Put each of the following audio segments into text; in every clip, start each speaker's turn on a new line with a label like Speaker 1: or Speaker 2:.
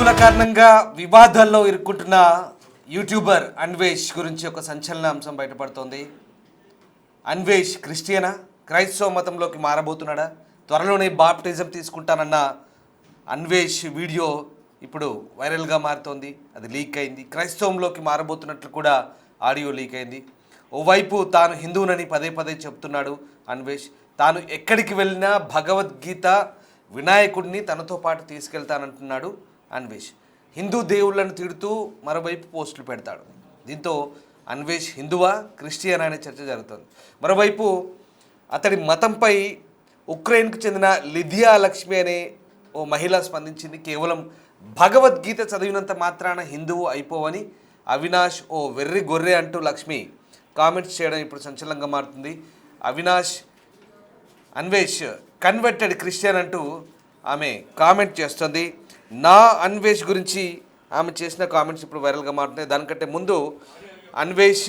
Speaker 1: హిందువుల కారణంగా వివాదాల్లో ఇరుక్కుంటున్న యూట్యూబర్ అన్వేష్ గురించి ఒక సంచలన అంశం బయటపడుతోంది. అన్వేష్ క్రిస్టియనా, క్రైస్తవ మతంలోకి మారబోతున్నాడా? త్వరలోనే బాప్టిజం తీసుకుంటానన్న అన్వేష్ వీడియో ఇప్పుడు వైరల్గా మారుతోంది. అది లీక్ అయింది. క్రైస్తవంలోకి మారబోతున్నట్లు కూడా ఆడియో లీక్ అయింది. ఓవైపు తాను హిందువునని పదే పదే చెప్తున్నాడు అన్వేష్. తాను ఎక్కడికి వెళ్ళినా భగవద్గీత, వినాయకుడిని తనతో పాటు తీసుకెళ్తానంటున్నాడు అన్వేష్. హిందూ దేవుళ్లను తిడుతూ మరోవైపు పోస్టులు పెడతాడు. దీంతో అన్వేష్ హిందువా, క్రిస్టియనా అనే చర్చ జరుగుతుంది. మరోవైపు అతడి మతంపై ఉక్రెయిన్కు చెందిన లిథియా లక్ష్మి అనే ఓ మహిళ స్పందించింది. కేవలం భగవద్గీత చదివినంత మాత్రాన హిందువు అయిపోవని అవినాష్ ఓ వెర్రి గొర్రె అంటూ లక్ష్మి కామెంట్స్ చేయడం ఇప్పుడు సంచలనంగా మారుతుంది. అన్వేష్ కన్వర్టెడ్ క్రిస్టియన్ అంటూ ఆమె కామెంట్ చేస్తుంది. నా అన్వేష్ గురించి ఆమె చేసిన కామెంట్స్ ఇప్పుడు వైరల్గా మారుతున్నాయి. దానికంటే ముందు అన్వేష్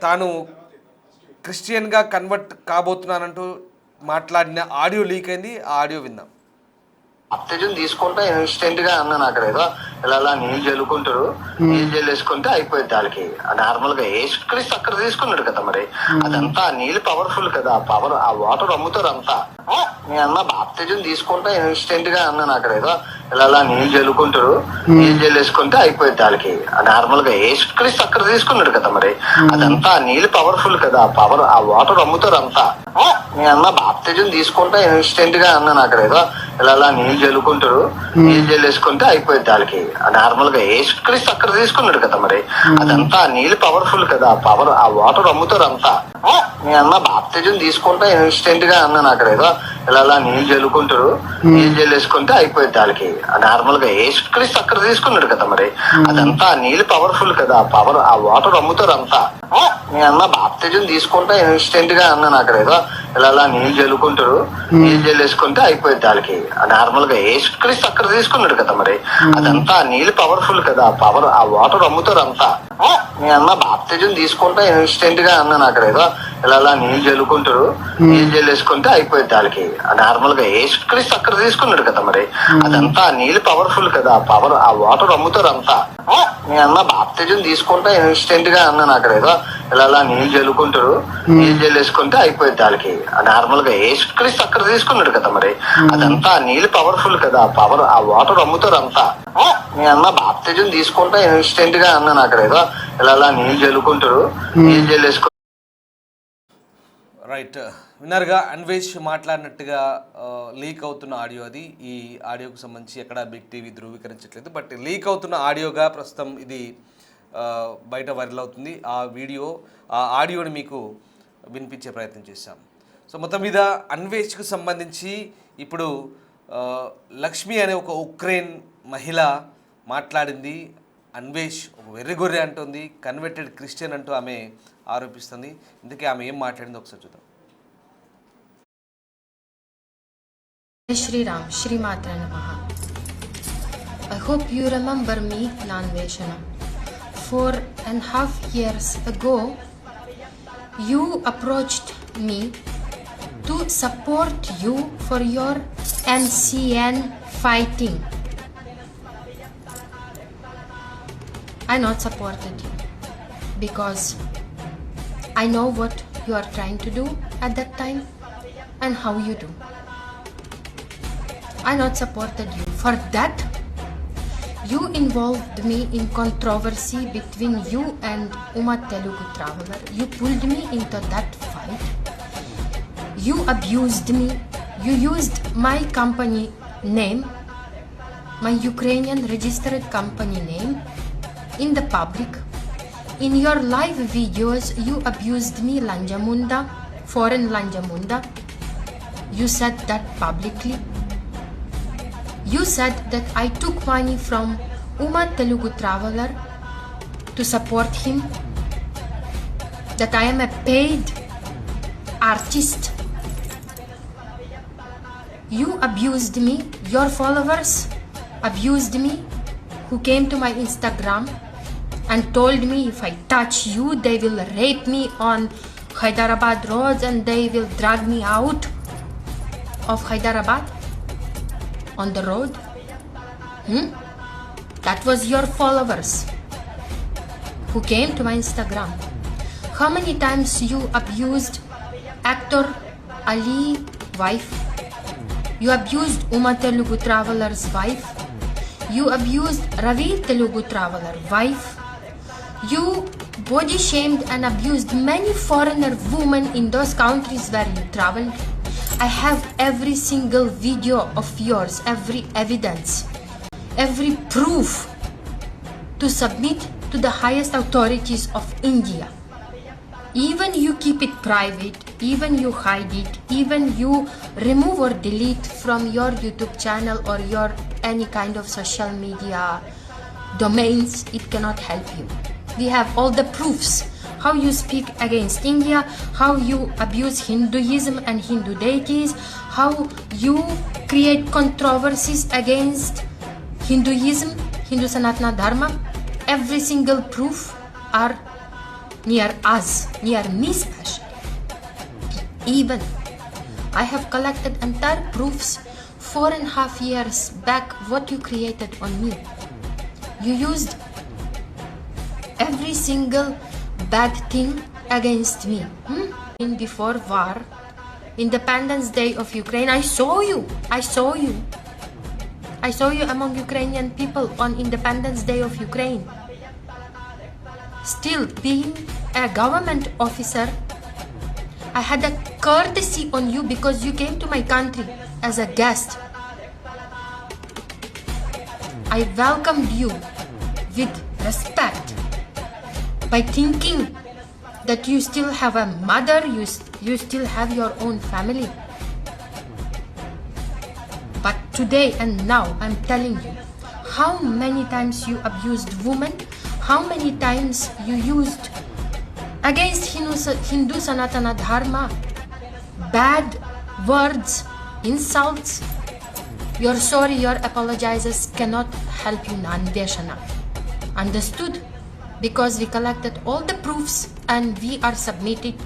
Speaker 1: తాను క్రిస్టియన్గా కన్వర్ట్ కాబోతున్నానంటూ మాట్లాడిన ఆడియో లీక్ అయింది. ఆ ఆడియో విందాం.
Speaker 2: బాప్తిజం తీసుకుంటే ఇన్స్టెంట్ గా అన్నాను. అక్కడ ఏదో ఇలా నీళ్ళు చల్లుకుంటారు, నీళ్ళు చల్లేసుకుంటే అయిపోయింది. వాళ్ళకి నార్మల్ గా యేసుక్రీస్తు అక్కడ తీసుకున్నాడు కదా, మరి అదంతా నీళ్ళు పవర్ఫుల్ కదా, పవర్ ఆ వాటర్ అమ్ముతారు అంతా. నేను అన్న బాప్తిజం తీసుకుంటే ఇన్స్టెంట్ గా అన్నాను. అక్కడ ఏదో ఇలా నీళ్ళు చల్లుకుంటారు, నీళ్ళు చల్లేసుకుంటే అయిపోయింది. వాళ్ళకి నార్మల్ గా యేసుక్రీస్తు అక్కడ తీసుకున్నాడు కదా, మరి అదంతా నీళ్ళు పవర్ఫుల్ కదా, పవర్ ఆ వాటర్ అమ్ముతారు అంతా. నేను అన్న బాప్తిజం తీసుకుంటే ఇన్స్టెంట్ గా అన్నాను. అక్కడ ఏదో ఇలా నీళ్ళు చల్లుకుంటారు, నీళ్ళు చల్లేసుకుంటే అయిపోయింది. వాళ్ళకి నార్మల్ గా యేసుక్రీస్తు అక్కడ తీసుకున్నాడు కదా, మరి అదంతా నీళ్ళు పవర్ఫుల్ కదా, పవర్ ఆ వాటర్ అమ్ముతారు అంతా. నేను అన్న బాప్తిజం తీసుకుంటే ఇన్స్టెంట్ గా అన్నాను. అక్కడ ఏదో ఇలా నీళ్ళు చల్లుకుంటారు, నీళ్ళు చల్లేసుకుంటే అయిపోయింది. వాళ్ళకి నార్మల్ గా యేసుక్రీస్తు అక్కడ తీసుకున్నాడు కదా, మరి అదంతా నీళ్ళు పవర్ఫుల్ కదా, పవర్ ఆ వాటర్ అమ్ముతారు అంతా. నేను అన్న బాప్తిజం తీసుకుంటే ఇన్స్టెంట్ గా అన్నాను. అక్కడ ఏదో ఇలా నీళ్ళు చల్లుకుంటారు, నీళ్ళు చల్లేసుకుంటే అయిపోయింది. వాళ్ళకి నార్మల్ గా యేసుక్రీస్తు అక్కడ తీసుకున్నాడు కదా, మరి అదంతా నీళ్ళు పవర్ఫుల్ కదా, పవర్ ఆ వాటర్ అమ్ముతారు అంతా. నేను అన్న బాప్తిజం తీసుకుంటే ఇన్స్టెంట్ గా అన్నాను. అక్కడ ఏదో ఇలా నీళ్ళు చల్లుకుంటారు, నీళ్ళు చల్లేసుకుంటే అయిపోయింది. వాళ్ళకి నార్మల్ గా యేసుక్రీస్తు అక్కడ తీసుకున్నాడు కదా, మరి అదంతా నీళ్ళు పవర్ఫుల్ కదా, పవర్ ఆ వాటర్ అమ్ముతారు అంతా. నేను అన్న బాప్తిజం తీసుకుంటే ఇన్స్టెంట్ గా అన్నాను. అక్కడ ఏదో ఇలా నీళ్ళు చల్లుకుంటారు, నీళ్ళు చల్లేసుకుంటే అయిపోయింది. వాళ్ళకి నార్మల్ గా యేసుక్రీస్తు అక్కడ తీసుకున్నాడు కదా, మరి అదంతా నీళ్ళు పవర్ఫుల్ కదా, పవర్ ఆ వాటర్ అమ్ముతారు అంతా. నేను అన్న బాప్తిజం తీసుకుంటే ఇన్స్టెంట్ గా అన్నాను. అక్కడ ఏదో ఇలా నీళ్ళు చల్లుకుంటారు, నీళ్ళు చల్లేసుకుంటే.
Speaker 1: రైట్, విన్నర్గా అన్వేష్ మాట్లాడినట్టుగా లీక్ అవుతున్న ఆడియో అది. ఈ ఆడియోకు సంబంధించి ఎక్కడ బిగ్ టీవీ ధృవీకరించట్లేదు, బట్ లీక్ అవుతున్న ఆడియోగా ప్రస్తుతం ఇది బయట వైరల్ అవుతుంది. ఆ ఆడియోని మీకు వినిపించే ప్రయత్నం చేశాం. సో మొత్తం మీద అన్వేష్కు సంబంధించి ఇప్పుడు లక్ష్మి అనే ఒక ఉక్రెయిన్ మహిళ మాట్లాడింది. అన్వేష్ ఒక వెర్రిగొర్రె అంటుంది, కన్వర్టెడ్ క్రిస్టియన్ అంటూ ఆమె ఆరోపిస్తుంది. ఇందుకే ఆమె ఏం మాట్లాడిందో ఒకసారి చూద్దాం.
Speaker 3: శ్రీరామ్ శ్రీమాత్ర నమః. I hope you remember me, Nanveshana. 4.5 years ago, you approached me to support you for your NCN fighting. I not supported you because I know what you are trying to do at that time and how you do. I not supported you. For that, you involved me in controversy between you and Uma Telugu Traveler. You pulled me into that fight. You abused me. You used my company name, my Ukrainian registered company name, in the public. In your live videos, you abused me, Lanjamunda, foreign Lanjamunda. You said that publicly. You said that I took money from Uma Telugu Traveler to support him, that I am a paid artist. You abused me, your followers abused me, who came to my Instagram and told me if I touch you, they will rape me on Hyderabad roads and they will drag me out of Hyderabad on the road. That was your followers who came to my Instagram. How many times you abused actor Ali wife? You abused Uma Telugu Traveler's wife. You abused Ravi Telugu Traveler wife. You body shamed and abused many foreigner women in those countries where you traveled. I have every single video of yours, every evidence, every proof to submit to the highest authorities of India. Even you keep it private, even you hide it, even you remove or delete from your YouTube channel or your any kind of social media domains, it cannot help you. We have all the proofs. How you speak against India, how you abuse Hinduism and Hindu deities, how you create controversies against Hinduism, Hindu Sanatana Dharma. Every single proof are near us, near me especially. Even I have collected entire proofs 4.5 years back what you created on me. You used every single bad thing against me. In before war, Independence Day of Ukraine, I saw you among Ukrainian people on Independence Day of Ukraine. Still, being a government officer, I had a courtesy on you because you came to my country as a guest. I welcomed you with respect by thinking that you still have a mother, you still have your own family. But today and now, I'm telling you, how many times you abused women, how many times you used against Hindu Sanatana Dharma bad words, insults. Your sorry, your apologizes cannot help you, Nandeshana. Understood? Because we collected all the proofs and we are submitting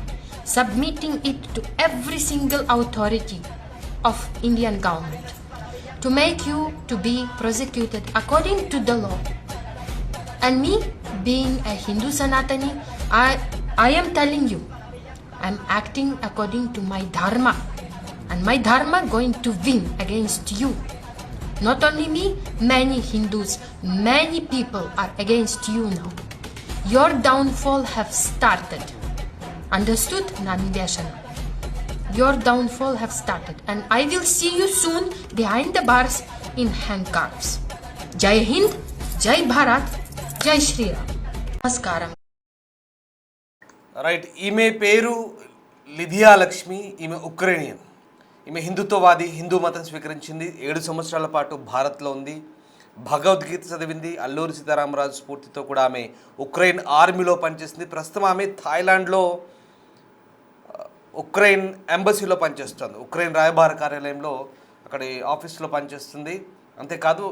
Speaker 3: it to every single authority of Indian government to make you to be prosecuted according to the law. And me, being a Hindu Sanatani, I am telling you, I'm acting according to my dharma. And my dharma going to win against you. Not only me, many Hindus, many people are against you now. Your downfall have started. Understood, Nandeshana? Your downfall have started. And I will see you soon behind the bars in handcuffs. Jai Hind, Jai Bharat, Jai Shri Ram. Namaskaram.
Speaker 1: Right, ఈమె పేరు లిథియా లక్ష్మి. ఈమె Ukrainian. ఈమె హిందుత్వవాది, హిందూ మతం స్వీకరించింది. 7 సంవత్సరాల పాటు భారత్లో ఉంది. భగవద్గీత చదివింది. అల్లూరి సీతారామరాజు స్ఫూర్తితో కూడా ఆమె ఉక్రెయిన్ ఆర్మీలో పనిచేస్తుంది. ప్రస్తుతం ఆమె థాయిలాండ్లో ఉక్రెయిన్ ఎంబసీలో పనిచేస్తుంది. ఉక్రెయిన్ రాయబార కార్యాలయంలో అక్కడ ఆఫీస్లో పనిచేస్తుంది. అంతేకాదు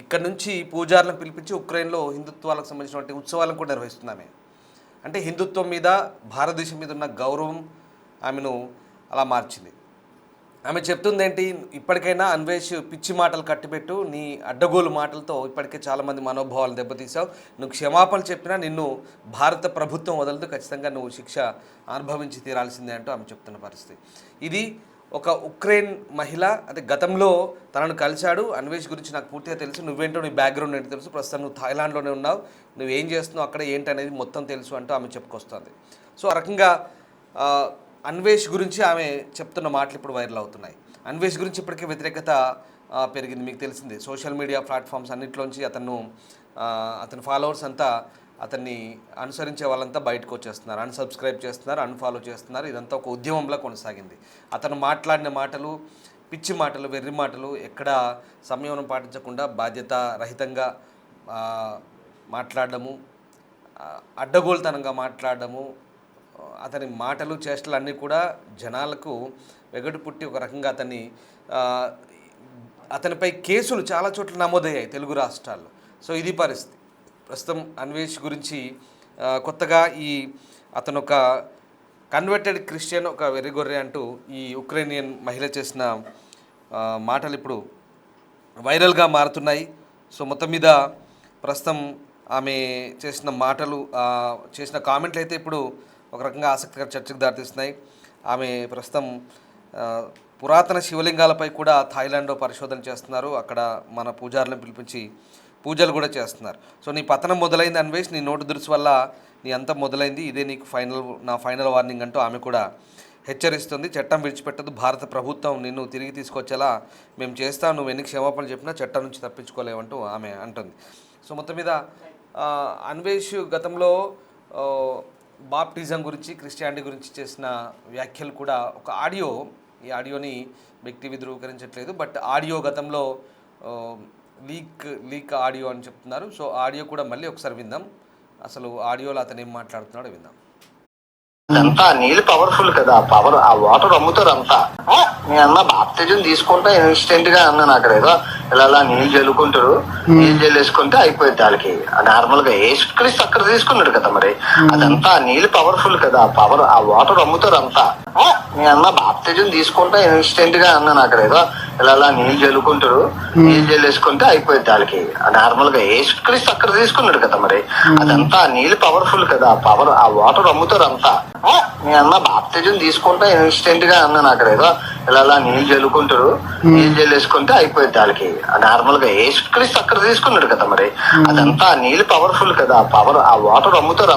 Speaker 1: ఇక్కడ నుంచి పూజారులను పిలిపించి ఉక్రెయిన్లో హిందుత్వాలకు సంబంధించినటువంటి ఉత్సవాలను కూడా నిర్వహిస్తుంది ఆమె. అంటే హిందుత్వం మీద, భారతదేశం మీద ఉన్న గౌరవం ఆమెను అలా మార్చింది. ఆమె చెప్తుంది ఏంటి, ఇప్పటికైనా అన్వేష్ పిచ్చి మాటలు కట్టిపెట్టు, నీ అడ్డగోలు మాటలతో ఇప్పటికే చాలామంది మనోభావాలు దెబ్బతీసావు, నువ్వు క్షమాపణ చెప్పినా నిన్ను భారత ప్రభుత్వం వదలదు, ఖచ్చితంగా నువ్వు శిక్ష అనుభవించి తీరాల్సిందే అంటూ ఆమె చెప్తున్న పరిస్థితి. ఇది ఒక ఉక్రెయిన్ మహిళ. అంటే గతంలో తనను కలిశాడు. అన్వేష్ గురించి నాకు పూర్తిగా తెలుసు, నువ్వేంటో నీ బ్యాక్గ్రౌండ్ ఏంటో తెలుసు, ప్రస్తుతం నువ్వు థాయిలాండ్లోనే ఉన్నావు, నువ్వేం చేస్తున్నావు అక్కడ ఏంటి అనేది మొత్తం తెలుసు అంటూ ఆమె చెప్పుకొస్తుంది. సో ఆ రకంగా అన్వేష్ గురించి ఆమె చెప్తున్న మాటలు ఇప్పుడు వైరల్ అవుతున్నాయి. అన్వేష్ గురించి ఇప్పటికే వ్యతిరేకత పెరిగింది. మీకు తెలిసింది, సోషల్ మీడియా ప్లాట్ఫామ్స్ అన్నింటిలోంచి అతని ఫాలోవర్స్ అంతా, అతన్ని అనుసరించే వాళ్ళంతా బయటకు వచ్చేస్తున్నారు, అన్సబ్స్క్రైబ్ చేస్తున్నారు, అన్ఫాలో చేస్తున్నారు. ఇదంతా ఒక ఉద్యమంలో కొనసాగింది. అతను మాట్లాడిన మాటలు పిచ్చి మాటలు, వెర్రి మాటలు, ఎక్కడ సంయమనం పాటించకుండా బాధ్యత రహితంగా మాట్లాడడము, అడ్డగోలుతనంగా మాట్లాడడము, అతని మాటలు చేష్టలు అన్నీ కూడా జనాలకు వెగటు పుట్టి ఒక రకంగా అతనిపై కేసులు చాలా చోట్ల నమోదయ్యాయి తెలుగు రాష్ట్రాల్లో. సో ఇది పరిస్థితి. ప్రస్తుతం అన్వేష్ గురించి కొత్తగా అతను ఒక కన్వర్టెడ్ క్రిస్టియన్, ఒక వెర్రిగొర్రె అంటూ ఈ ఉక్రెయినియన్ మహిళ చేసిన మాటలు ఇప్పుడు వైరల్గా మారుతున్నాయి. సో మొత్తం మీద ప్రస్తుతం ఆమె చేసిన మాటలు చేసిన కామెంట్లు అయితే ఇప్పుడు ఒక రకంగా ఆసక్తికర చర్చకు దారితీస్తున్నాయి. ఆమె ప్రస్తుతం పురాతన శివలింగాలపై కూడా థాయిలాండ్లో పరిశోధన చేస్తున్నారు. అక్కడ మన పూజారులను పిలిపించి పూజలు కూడా చేస్తున్నారు. సో నీ పతనం మొదలైంది అన్వేష్, నీ నోటు దురుసు వల్ల నీ అంతం మొదలైంది, ఇదే నీకు నా ఫైనల్ వార్నింగ్ అంటూ ఆమె కూడా హెచ్చరిస్తుంది. చట్టం విడిచిపెట్టదు, భారత ప్రభుత్వం నిన్ను తిరిగి తీసుకొచ్చేలా మేము చేస్తాం, నువ్వు ఎన్ని క్షమాపణలు చెప్పినా చట్టం నుంచి తప్పించుకోలేవంటూ ఆమె అంటుంది. సో మొత్తం మీద అన్వేష్ గతంలో బాప్టిజం గురించి, క్రిస్టియానిటీ గురించి చేసిన వ్యాఖ్యలు కూడా ఒక ఆడియో, ఈ ఆడియోని బిగ్ టీవీ ధృవీకరించట్లేదు, బట్ ఆడియో గతంలో లీక్ ఆడియో అని చెప్తున్నారు. సో ఆడియో కూడా మళ్ళీ ఒకసారి విందాం, అసలు ఆడియోలో అతను ఏం మాట్లాడుతున్నాడో విందాం.
Speaker 2: అదంతా నీళ్ళు పవర్ఫుల్ కదా, పవర్ ఆ వాటర్ అమ్ముతారు అంతా. నేను అన్న బాప్తిజం తీసుకుంటా ఇన్స్టెంట్ గా అన్నాను. అక్కడ ఏదో ఇలా నీళ్ళు జల్లుకుంటారు, నీళ్ళు జల్లేసుకుంటే అయిపోయింది వాళ్ళకి. నార్మల్ గా యేసుక్రీస్తు అక్కడ తీసుకున్నాడు కదా మరి. అదంతా నీళ్ళు పవర్ఫుల్ కదా, పవర్ ఆ వాటర్ అమ్ముతారు అంతా. నేను అన్న బాప్తిజం తీసుకుంటా ఇన్స్టెంట్ గా అన్నాను. అక్కడ ఏదో ఇలా నీళ్ళు జల్లుకుంటారు, నీళ్ళు జల్లేసుకుంటే అయిపోయింది వాళ్ళకి. నార్మల్ గా యేసుక్రీస్తు అక్కడ తీసుకున్నాడు కదా మరి. అదంతా నీళ్ళు పవర్ఫుల్ కదా, పవర్ ఆ వాటర్ అమ్ముతారు అంతా. నేను అన్న బాప్తిజం తీసుకుంటా ఇన్స్టెంట్ గా అన్నాను. అక్కడ ఏదో ఇలా నీళ్ళు జల్లుకుంటారు, నీళ్ళు జల్లేసుకుంటే అయిపోయింది వాళ్ళకి. నార్మల్ గా యేసుక్రీస్తు అక్కడ తీసుకున్నాడు కదా మరి. అదంతా నీళ్ళు పవర్ఫుల్ కదా, పవర్ ఆ వాటర్ అమ్ముతారు అంతా.